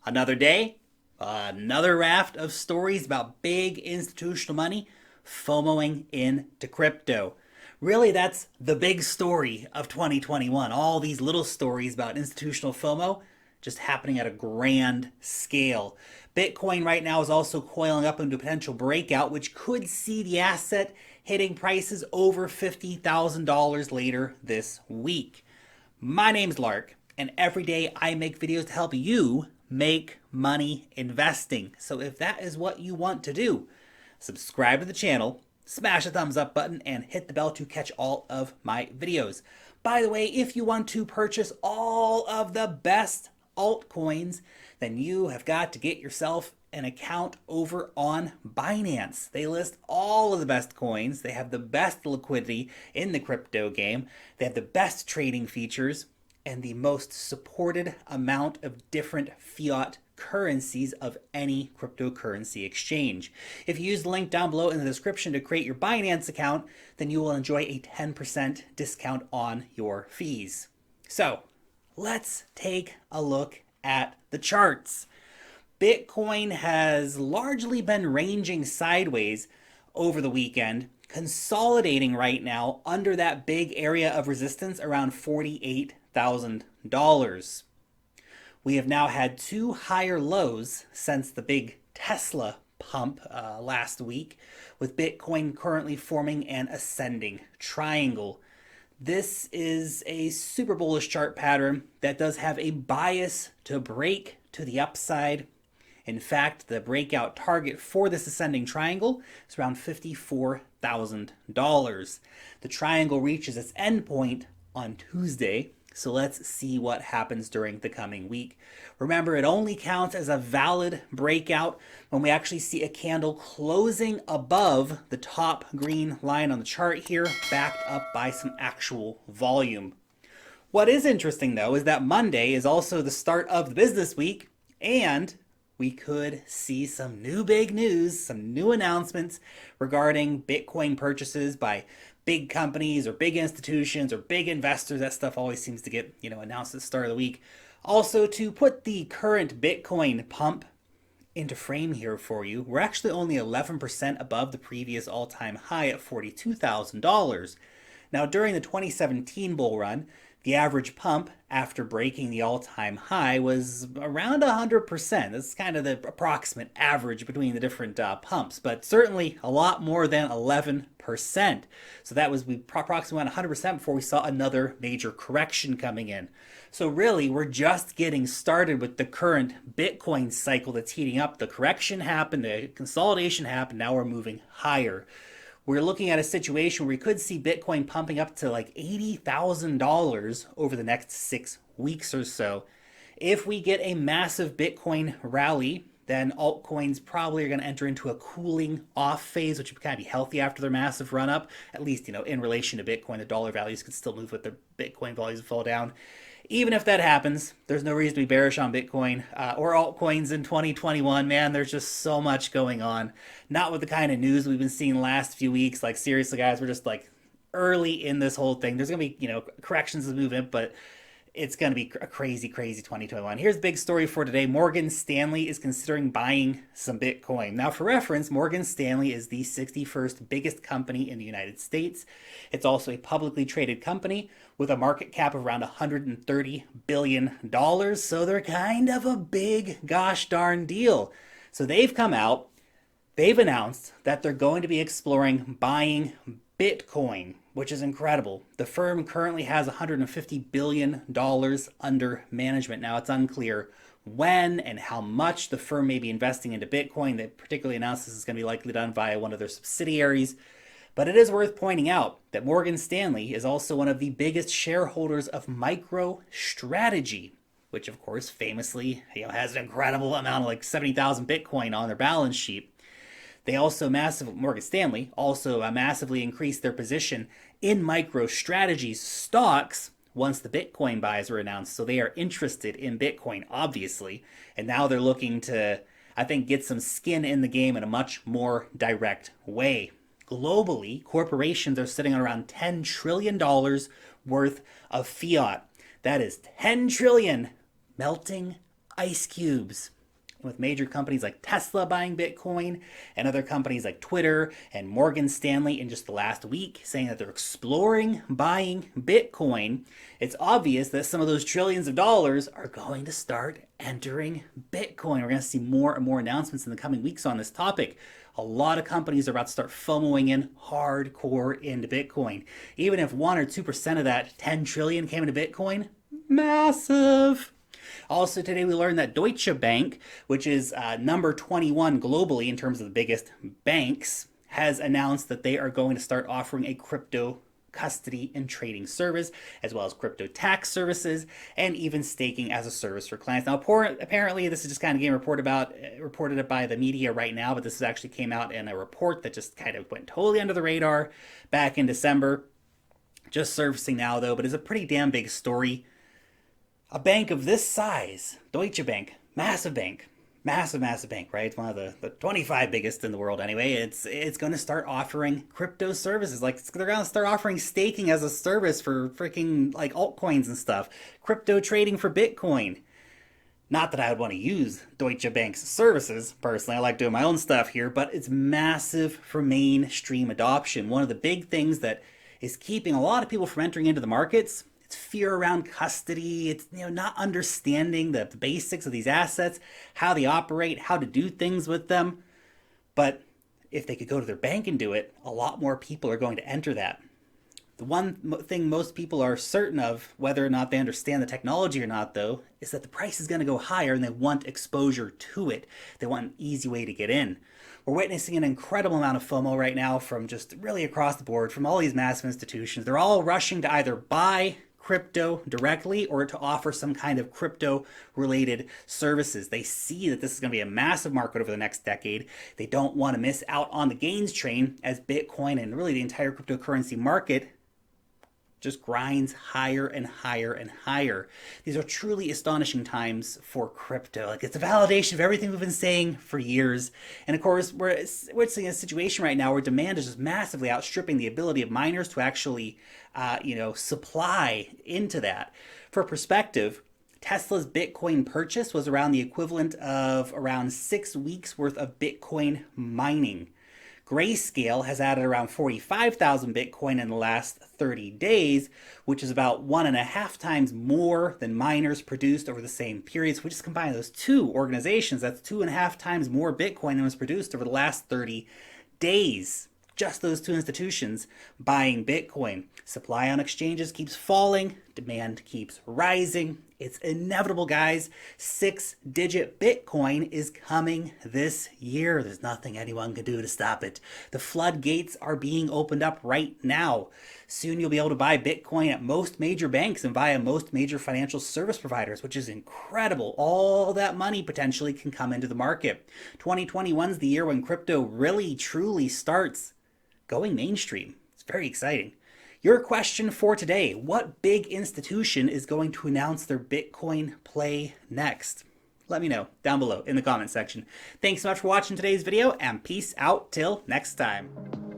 Another day, another raft of stories about big institutional money FOMOing into crypto. Really, that's the big story of 2021. All these little stories about institutional FOMO just happening at a grand scale. Bitcoin right now is also coiling up into a potential breakout, which could see the asset hitting prices over $50,000 later this week. My name's Lark, and every day I make videos to help you make money investing. So if that is what you want to do, subscribe to the channel, smash the thumbs up button, and hit the bell to catch all of my videos. By the way, if you want to purchase all of the best altcoins, then you have got to get yourself an account over on Binance. They list all of the best coins. They have the best liquidity in the crypto game. They have the best trading features and the most supported amount of different fiat currencies of any cryptocurrency exchange. If you use the link down below in the description to create your Binance account, then you will enjoy a 10% discount on your fees. So let's take a look at the charts. Bitcoin has largely been ranging sideways over the weekend, consolidating right now under that big area of resistance around $48,000. We have now had two higher lows since the big Tesla pump last week, with Bitcoin currently forming an ascending triangle. This is a super bullish chart pattern that does have a bias to break to the upside. In fact, the breakout target for this ascending triangle is around $54,000. The triangle reaches its endpoint on Tuesday, so let's see what happens during the coming week. Remember, it only counts as a valid breakout when we actually see a candle closing above the top green line on the chart here, backed up by some actual volume. What is interesting, though, is that Monday is also the start of the business week, and we could see some new big news, some new announcements regarding Bitcoin purchases by big companies or big institutions or big investors. That stuff always seems to get, announced at the start of the week. Also, to put the current Bitcoin pump into frame here for you, we're actually only 11% above the previous all-time high at $42,000. Now, during the 2017 bull run, the average pump after breaking the all-time high was around 100%. That's kind of the approximate average between the different pumps, but certainly a lot more than 11%. So that was, we approximately went 100% before we saw another major correction coming in. So really, we're just getting started with the current Bitcoin cycle that's heating up. The correction happened, the consolidation happened, now we're moving higher. We're looking at a situation where we could see Bitcoin pumping up to like $80,000 over the next 6 weeks or so. If we get a massive Bitcoin rally, then altcoins probably are going to enter into a cooling off phase, which would kind of be healthy after their massive run up. At least, in relation to Bitcoin, the dollar values could still move with the Bitcoin values fall down. Even if that happens, there's no reason to be bearish on Bitcoin or altcoins in 2021. Man, there's just so much going on. Not with the kind of news we've been seeing the last few weeks. Like, seriously, guys, we're just like early in this whole thing. There's going to be, corrections as movement, but it's going to be a crazy, crazy 2021. Here's the big story for today. Morgan Stanley is considering buying some Bitcoin. Now, for reference, Morgan Stanley is the 61st biggest company in the United States. It's also a publicly traded company with a market cap of around $130 billion. So they're kind of a big gosh darn deal. So they've come out, they've announced that they're going to be exploring buying Bitcoin, which is incredible. The firm currently has $150 billion under management. Now, it's unclear when and how much the firm may be investing into Bitcoin. They particularly announced this is going to be likely done via one of their subsidiaries. But it is worth pointing out that Morgan Stanley is also one of the biggest shareholders of MicroStrategy, which of course famously has an incredible amount of like 70,000 Bitcoin on their balance sheet. They also Morgan Stanley also massively increased their position in MicroStrategy's stocks once the Bitcoin buys were announced. So they are interested in Bitcoin, obviously, and now they're looking to, I think, get some skin in the game in a much more direct way. Globally, corporations are sitting on around $10 trillion worth of fiat. That is 10 trillion melting ice cubes. with major companies like Tesla buying Bitcoin and other companies like Twitter and Morgan Stanley in just the last week saying that they're exploring buying Bitcoin, it's obvious that some of those trillions of dollars are going to start entering Bitcoin. We're going to see more and more announcements in the coming weeks on this topic. A lot of companies are about to start FOMOing in hardcore into Bitcoin. Even if 1 or 2% of that 10 trillion came into Bitcoin, massive. Also today we learned that Deutsche Bank, which is number 21 globally in terms of the biggest banks, has announced that they are going to start offering a crypto custody and trading service, as well as crypto tax services, and even staking as a service for clients. Now, apparently, this is just kind of getting reported by the media right now, but this actually came out in a report that just kind of went totally under the radar back in December. Just surfacing now, though, but it's a pretty damn big story. A bank of this size, Deutsche Bank, massive bank, massive bank, right? It's one of the 25 biggest in the world anyway. It's going to start offering crypto services. Like, they're going to start offering staking as a service for freaking like altcoins and stuff. Crypto trading for Bitcoin. Not that I would want to use Deutsche Bank's services personally. I like doing my own stuff here, but it's massive for mainstream adoption. One of the big things that is keeping a lot of people from entering into the markets, it's fear around custody. It's not understanding the basics of these assets, how they operate, how to do things with them. But if they could go to their bank and do it, a lot more people are going to enter that. The one thing most people are certain of, whether or not they understand the technology or not, though, is that the price is going to go higher and they want exposure to it. They want an easy way to get in. We're witnessing an incredible amount of FOMO right now from just really across the board, from all these massive institutions. They're all rushing to either buy crypto directly or to offer some kind of crypto related services. They see that this is going to be a massive market over the next decade. They don't want to miss out on the gains train as Bitcoin and really the entire cryptocurrency market just grinds higher and higher and higher. These are truly astonishing times for crypto. Like, it's a validation of everything we've been saying for years. And of course, we're seeing a situation right now where demand is just massively outstripping the ability of miners to actually, supply into that. For perspective, Tesla's Bitcoin purchase was around the equivalent of around 6 weeks worth of Bitcoin mining. Grayscale has added around 45,000 Bitcoin in the last 30 days, which is about 1.5 times more than miners produced over the same period. So we just combine those two organizations, that's 2.5 times more Bitcoin than was produced over the last 30 days. Just those two institutions buying Bitcoin. Supply on exchanges keeps falling, demand keeps rising. It's inevitable, guys. 6-digit Bitcoin is coming this year. There's nothing anyone can do to stop it. The floodgates are being opened up right now. Soon you'll be able to buy Bitcoin at most major banks and via most major financial service providers, which is incredible. All that money potentially can come into the market. 2021 is the year when crypto really, truly starts going mainstream. It's very exciting. Your question for today: what big institution is going to announce their Bitcoin play next? Let me know down below in the comment section. Thanks so much for watching today's video, and peace out till next time.